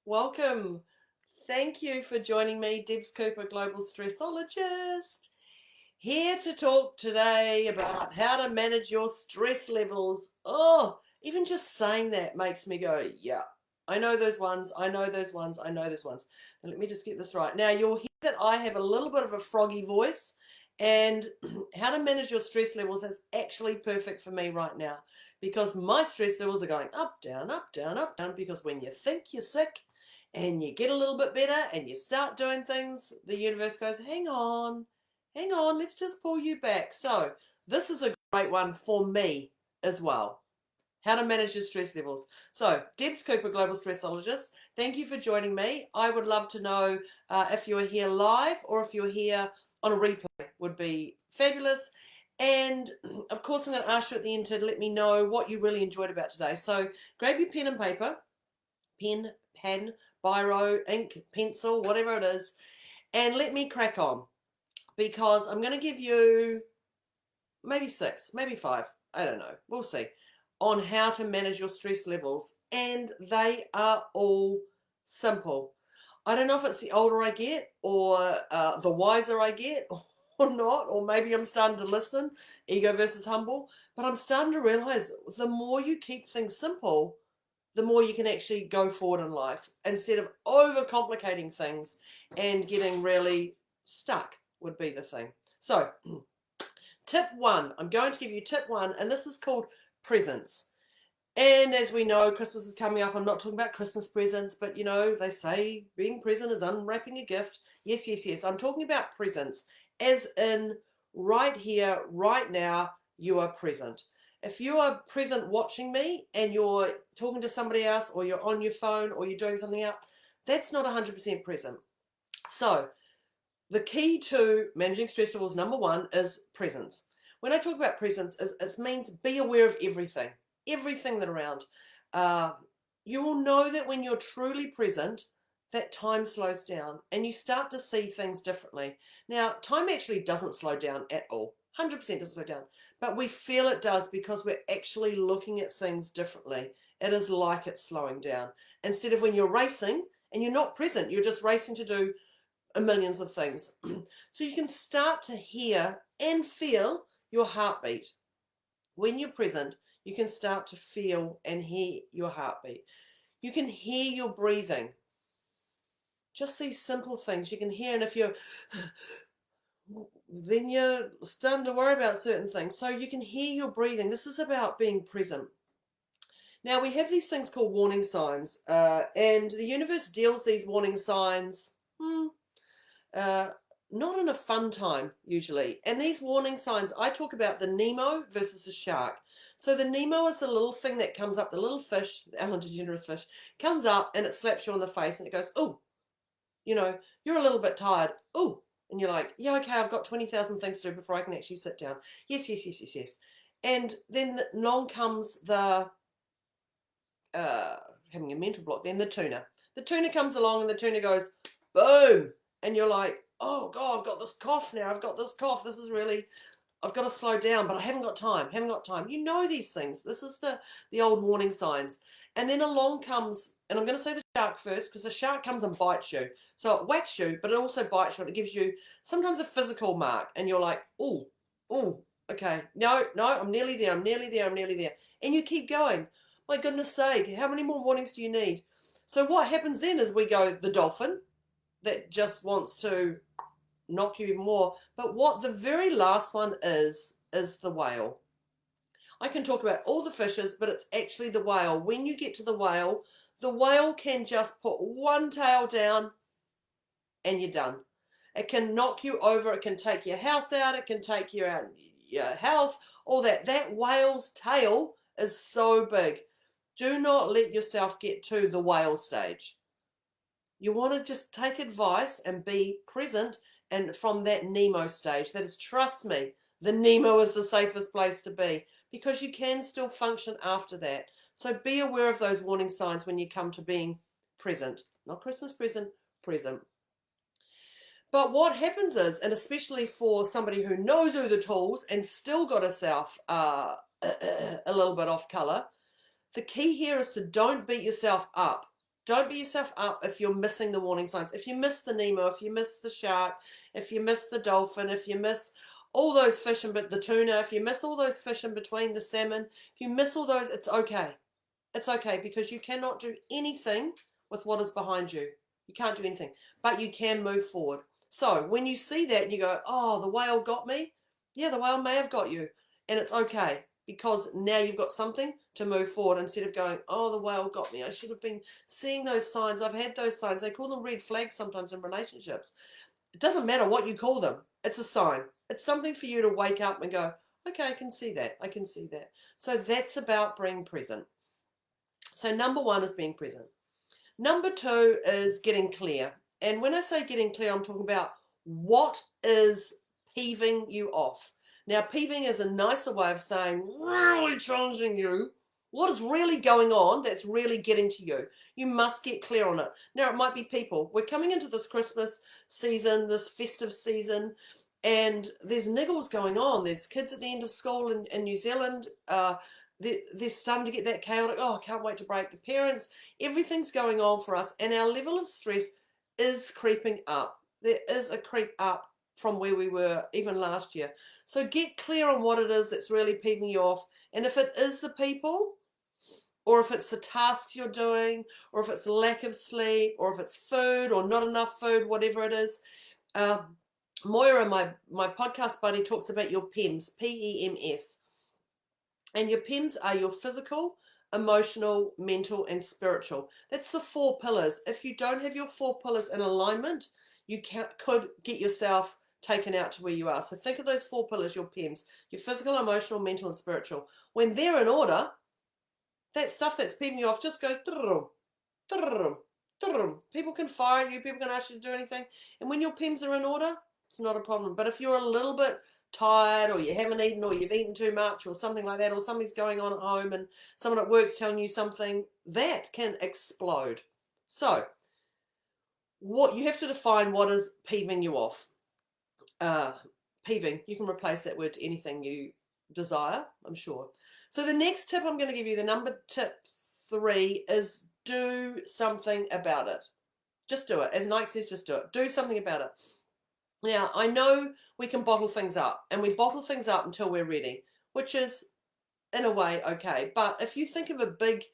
Welcome. Thank you for joining me, Debz Cooper, Global Stressologist. Here to talk today about how to manage your stress levels. Oh, even just saying that makes me go, yeah, I know those ones, I know those ones, I know those ones. Now, let me just get this right. Now, you'll hear that I have a little bit of a froggy voice, and how to manage your stress levels is actually perfect for me right now because my stress levels are going up, down, up, down, up, down. Because when you think you're sick and you get a little bit better and you start doing things, the universe goes, hang on, let's just pull you back. So, this is a great one for me as well. How to manage your stress levels. So, Debz Cooper, Global Stressologist, thank you for joining me. I would love to know if you're here live or if you're here on a replay, would be fabulous. And of course, I'm going to ask you at the end to let me know what you really enjoyed about today. So, grab your pen and paper, pen, biro, ink, pencil, whatever it is, and let me crack on because I'm going to give you maybe 6, maybe 5, I don't know, we'll see, on how to manage your stress levels. And they are all simple. I don't know if it's the older I get or the wiser I get or not, or maybe I'm starting to listen, ego versus humble, but I'm starting to realize the more you keep things simple, the more you can actually go forward in life instead of overcomplicating things and getting really stuck would be the thing. So, tip 1, I'm going to give you tip 1, and this is called presents. And as we know, Christmas is coming up. I'm not talking about Christmas presents, but you know, they say being present is unwrapping a gift. Yes, yes, yes. I'm talking about presents, as in right here, right now, you are present. If you are present watching me and you're talking to somebody else, or you're on your phone, or you're doing something else, that's not 100% present. So, the key to managing stress levels, number 1, is presence. When I talk about presence, it means be aware of everything that around. Uh, you will know that when you're truly present, that time slows down and you start to see things differently. Now, time actually doesn't slow down at all. 100% doesn't slow down. But we feel it does because we're actually looking at things differently. It is like it's slowing down. Instead of when you're racing and you're not present, you're just racing to do millions of things. So you can start to hear and feel your heartbeat. When you're present, you can start to feel and hear your heartbeat. You can hear your breathing. Just these simple things you can hear, and if you're then you're starting to worry about certain things. So you can hear your breathing. This is about being present. Now we have these things called warning signs, and the universe deals these warning signs uh, not in a fun time usually. And these warning signs, I talk about the Nemo versus the shark. So the Nemo is the little thing that comes up, the little fish, the Ellen DeGeneres fish, comes up and it slaps you on the face and it goes, oh, you know, you're a little bit tired. Oh, and you're like, yeah, okay, I've got 20,000 things to do before I can actually sit down. Yes, yes, yes, yes, yes. And then along comes the, having a mental block, then the tuna. The tuna comes along and the tuna goes, boom. And you're like, oh God, I've got this cough now. I've got this cough. This is really, I've got to slow down, but I haven't got time. Haven't got time. You know these things. This is the old warning signs. And then along comes, and I'm going to say the shark first, because the shark comes and bites you. So it whacks you, but it also bites you. And it gives you sometimes a physical mark. And you're like, oh, okay. No, I'm nearly there. I'm nearly there. I'm nearly there. And you keep going. My goodness sake, how many more warnings do you need? So what happens then is we go the dolphin that just wants to knock you even more. But what the very last one is the whale. I can talk about all the fishes, but it's actually the whale. When you get to the whale can just put one tail down and you're done. It can knock you over. It can take your house out. It can take you out your health, all that. That whale's tail is so big. Do not let yourself get to the whale stage. You want to just take advice and be present, and from that Nemo stage, that is, trust me, the Nemo is the safest place to be because you can still function after that. So be aware of those warning signs when you come to being present. Not Christmas present, present. But what happens is, and especially for somebody who knows all the tools and still got herself a little bit off colour, the key here is to don't beat yourself up Don't beat yourself up if you're missing the warning signs. If you miss the Nemo, if you miss the shark, if you miss the dolphin, if you miss all those fish and the tuna, if you miss all those fish in between, the salmon, if you miss all those, it's okay. It's okay, because you cannot do anything with what is behind you. You can't do anything, but you can move forward. So when you see that and you go, oh, the whale got me. Yeah, the whale may have got you. And it's okay, because now you've got something to move forward instead of going, oh, the whale got me. I should have been seeing those signs. I've had those signs. They call them red flags sometimes in relationships. It doesn't matter what you call them. It's a sign. It's something for you to wake up and go, okay, I can see that. I can see that. So that's about being present. So number one is being present. Number two is getting clear. And when I say getting clear, I'm talking about what is peeving you off. Now, peeving is a nicer way of saying really challenging you. What is really going on that's really getting to you? You must get clear on it. Now, it might be people. We're coming into this Christmas season, this festive season, and there's niggles going on. There's kids at the end of school in New Zealand. They're starting to get that chaotic. Oh, I can't wait to break. The parents, everything's going on for us, and our level of stress is creeping up. There is a creep up from where we were even last year. So get clear on what it is that's really peeving you off. And if it is the people, or if it's the tasks you're doing, or if it's lack of sleep, or if it's food or not enough food, whatever it is. Moira, my podcast buddy, talks about your PEMS, P-E-M-S. And your PEMS are your physical, emotional, mental, and spiritual. That's the 4 pillars. If you don't have your 4 pillars in alignment, you could get yourself taken out to where you are. So think of those 4 pillars, your PEMS, your physical, emotional, mental, and spiritual. When they're in order, that stuff that's peeving you off just goes drum, drum, drum. People can fire you, people can ask you to do anything. And when your PEMS are in order, it's not a problem. But if you're a little bit tired, or you haven't eaten, or you've eaten too much, or something like that, or something's going on at home and someone at work's telling you something, that can explode. So what you have to define, what is peeving you off. Peeving, you can replace that word to anything you desire, I'm sure. So the next tip I'm going to give you, the number tip 3, is do something about it. Just do it. As Nike says, just do it. Do something about it. Now, I know we can bottle things up, and we bottle things up until we're ready, which is, in a way, okay. But if you think of a big,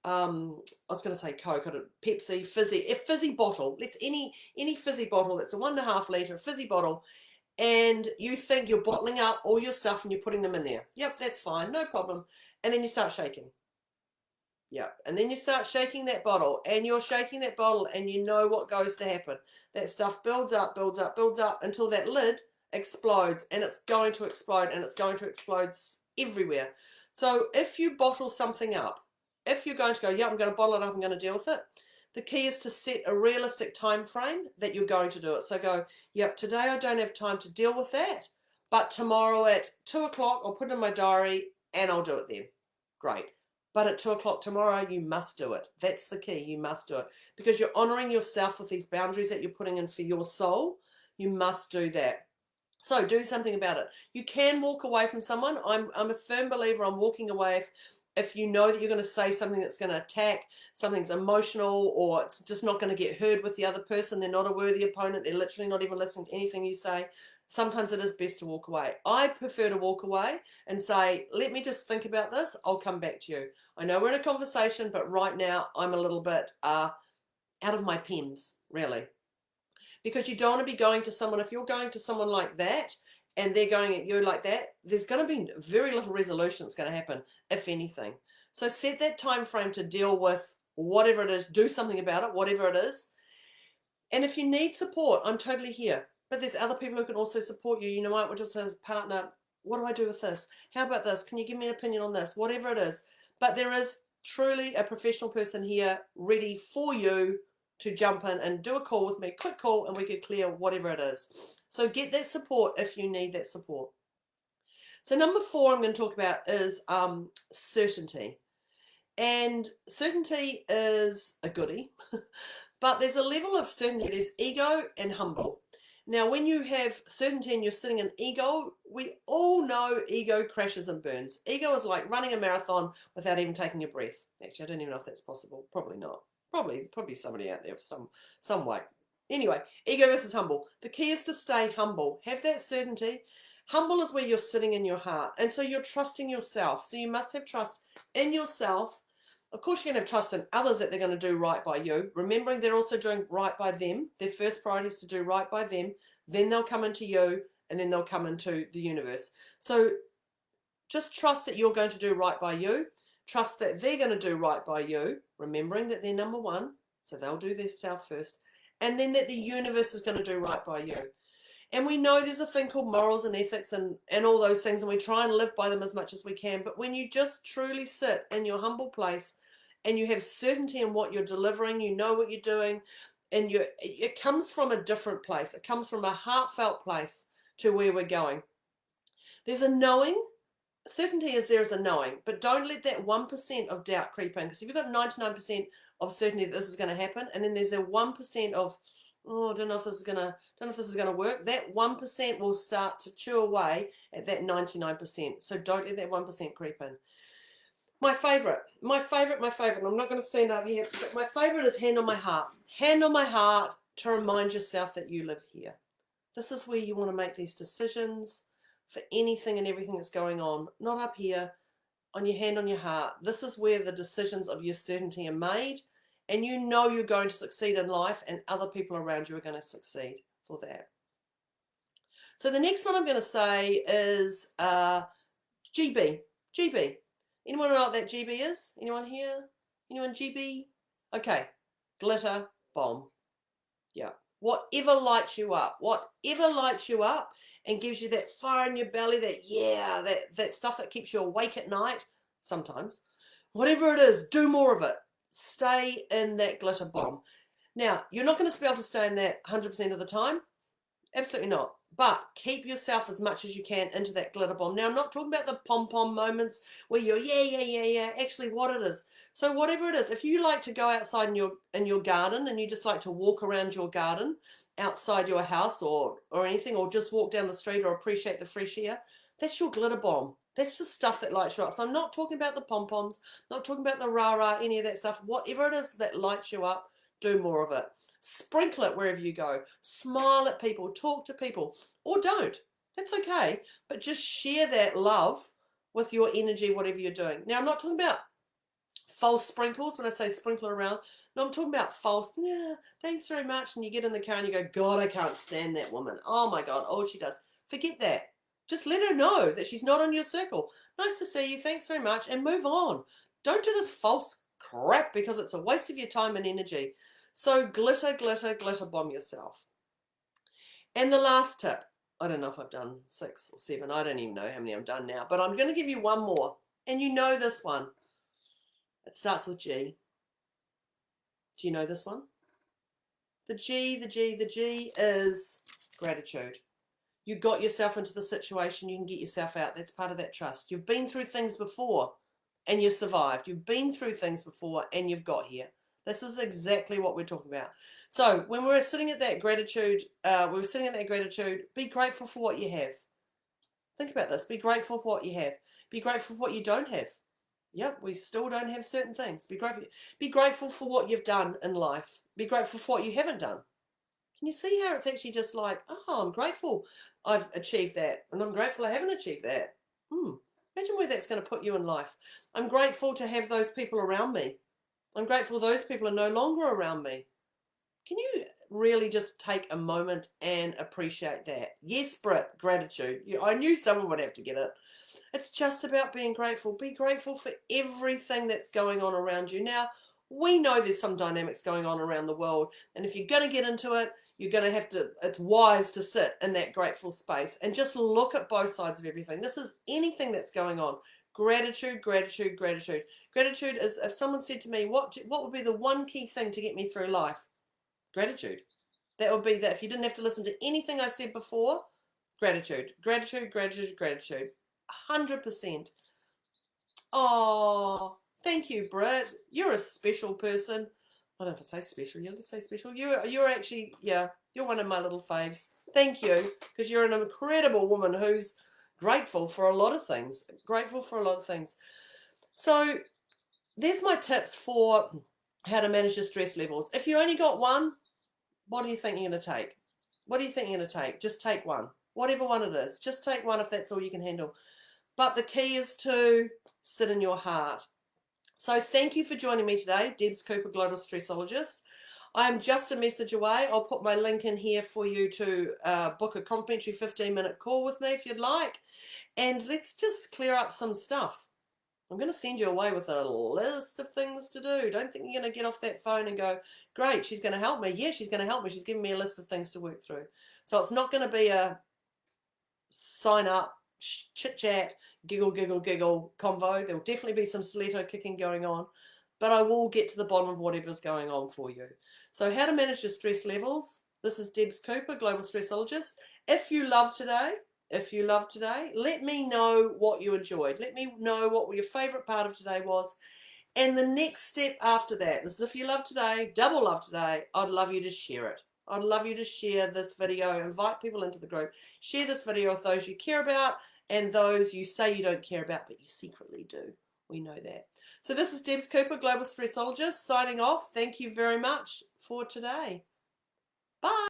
I was going to say Coke, or Pepsi, a fizzy bottle, any fizzy bottle that's a 1.5 litre fizzy bottle, and you think you're bottling up all your stuff and you're putting them in there. Yep, that's fine, no problem. And then you start shaking. Yep, and then you start shaking that bottle, and you're shaking that bottle, and you know what goes to happen. That stuff builds up, builds up, builds up until that lid explodes, and it's going to explode, and it's going to explode everywhere. So if you bottle something up, if you're going to go, yeah, I'm going to bottle it up, I'm going to deal with it, the key is to set a realistic time frame that you're going to do it. So go, yep, today I don't have time to deal with that, but tomorrow at 2 o'clock I'll put it in my diary and I'll do it then. Great. But at 2 o'clock tomorrow, you must do it. That's the key. You must do it. Because you're honoring yourself with these boundaries that you're putting in for your soul. You must do that. So do something about it. You can walk away from someone. I'm a firm believer on walking away if you know that you're going to say something that's going to attack, something's emotional, or it's just not going to get heard with the other person. They're not a worthy opponent. They're literally not even listening to anything you say. Sometimes it is best to walk away. I prefer to walk away and say, let me just think about this. I'll come back to you. I know we're in a conversation, but right now I'm a little bit out of my PEMS, really. Because you don't want to be going to someone, if you're going to someone like that and they're going at you like that, there's going to be very little resolution that's going to happen, if anything. So set that time frame to deal with whatever it is. Do something about it, whatever it is. And if you need support, I'm totally here. But there's other people who can also support you. You know what? We're just as a partner. What do I do with this? How about this? Can you give me an opinion on this? Whatever it is. But there is truly a professional person here ready for you to jump in and do a call with me, quick call, and we could clear whatever it is. So get that support if you need that support. So number 4 I'm going to talk about is certainty. And certainty is a goodie, but there's a level of certainty. There's ego and humble. Now, when you have certainty and you're sitting in ego, we all know ego crashes and burns. Ego is like running a marathon without even taking a breath. Actually, I don't even know if that's possible. Probably not. Probably somebody out there for some way. Anyway, ego versus humble. The key is to stay humble. Have that certainty. Humble is where you're sitting in your heart. And so you're trusting yourself. So you must have trust in yourself. Of course, you're going to have trust in others that they're going to do right by you. Remembering they're also doing right by them. Their first priority is to do right by them. Then they'll come into you, and then they'll come into the universe. So just trust that you're going to do right by you. Trust that they're going to do right by you, remembering that they're number one, so they'll do themselves first, and then that the universe is going to do right by you. And we know there's a thing called morals and ethics and all those things, and we try and live by them as much as we can. But when you just truly sit in your humble place and you have certainty in what you're delivering, you know what you're doing, and it comes from a different place. It comes from a heartfelt place to where we're going. There's a knowing. Certainty is there as a knowing, but don't let that 1% of doubt creep in, because if you've got 99% of certainty that this is going to happen, and then there's a 1% of, oh, I don't know if this is gonna work, that 1% will start to chew away at that 99%. So don't let that 1% creep in. My favorite, I'm not going to stand up here, but my favorite is hand on my heart. Hand on my heart to remind yourself that you live here. This is where you want to make these decisions for anything and everything that's going on, not up here, on your hand on your heart. This is where the decisions of your certainty are made, and you know you're going to succeed in life, and other people around you are going to succeed for that. So the next one I'm going to say is GB. GB. Anyone know what that GB is? Anyone here? Anyone GB? Okay. Glitter bomb. Yeah. Whatever lights you up, and gives you that fire in your belly, that stuff that keeps you awake at night, sometimes. Whatever it is, do more of it. Stay in that glitter bomb. Now, you're not going to be able to stay in that 100% of the time. Absolutely not. But keep yourself as much as you can into that glitter bomb. Now, I'm not talking about the pom-pom moments where you're, yeah. Actually, what it is. So whatever it is, if you like to go outside in your garden and you just like to walk around your garden, outside your house or anything, or just walk down the street or appreciate the fresh air, that's your glitter bomb. That's the stuff that lights you up. So I'm not talking about the pom-poms, not talking about the rah-rah, any of that stuff. Whatever it is that lights you up, do more of it. Sprinkle it wherever you go. Smile at people, talk to people, or don't. That's okay. But just share that love with your energy, whatever you're doing. Now, I'm not talking about false sprinkles when I say sprinkle around. No, I'm talking about false, yeah, thanks very much. And you get in the car and you go, God, I can't stand that woman. Oh my God, all she does. Forget that. Just let her know that she's not in your circle. Nice to see you, thanks very much, and move on. Don't do this false crap, because it's a waste of your time and energy. So glitter bomb yourself. And the last tip, I don't know if I've done 6 or 7. I don't even know how many I've done now, but I'm going to give you one more. And you know this one. It starts with G. Do you know this one? The G is gratitude. You got yourself into the situation, you can get yourself out. That's part of that trust. You've been through things before and you survived. You've been through things before and you've got here. This is exactly what we're talking about. So when we're sitting at that gratitude, be grateful for what you have. Think about this. Be grateful for what you have. Be grateful for what you don't have. Yep, we still don't have certain things. Be grateful for what you've done in life. Be grateful for what you haven't done. Can you see how it's actually just like, oh, I'm grateful I've achieved that, and I'm grateful I haven't achieved that. Imagine where that's going to put you in life. I'm grateful to have those people around me. I'm grateful those people are no longer around me. Can you really just take a moment and appreciate that? Yes, Britt, gratitude. I knew someone would have to get it. It's just about being grateful. Be grateful for everything that's going on around you. Now, we know there's some dynamics going on around the world, and if you're going to get into it, you're going to have to, it's wise to sit in that grateful space and just look at both sides of everything. This is anything that's going on. Gratitude. Gratitude is, if someone said to me, what would be the one key thing to get me through life? Gratitude. That would be that. If you didn't have to listen to anything I said before, gratitude. 100%. Oh, thank you, Britt. You're a special person. I don't know if I say special. You let's say special. You're actually, yeah, you're one of my little faves. Thank you, because you're an incredible woman who's grateful for a lot of things. So there's my tips for how to manage your stress levels. If you only got one, what do you think you're going to take? What do you think you're going to take? Just take one. Whatever one it is. Just take one if that's all you can handle. But the key is to sit in your heart. So thank you for joining me today, Debz Cooper, Global Stressologist. I'm just a message away. I'll put my link in here for you to book a complimentary 15-minute call with me if you'd like. And let's just clear up some stuff. I'm going to send you away with a list of things to do. Don't think you're going to get off that phone and go, great, she's going to help me. Yeah, she's going to help me. She's giving me a list of things to work through. So it's not going to be a sign up, chit chat, giggle, giggle, giggle convo. There'll definitely be some stiletto kicking going on, but I will get to the bottom of whatever's going on for you. So how to manage your stress levels. This is Debz Cooper, Global Stressologist. If you love today, let me know what you enjoyed. Let me know what your favourite part of today was. And the next step after that, this is if you love today, double love today, I'd love you to share it. I'd love you to share this video, invite people into the group, share this video with those you care about and those you say you don't care about, but you secretly do. We know that. So this is Debz Cooper, Global Stressologist, signing off. Thank you very much for today. Bye.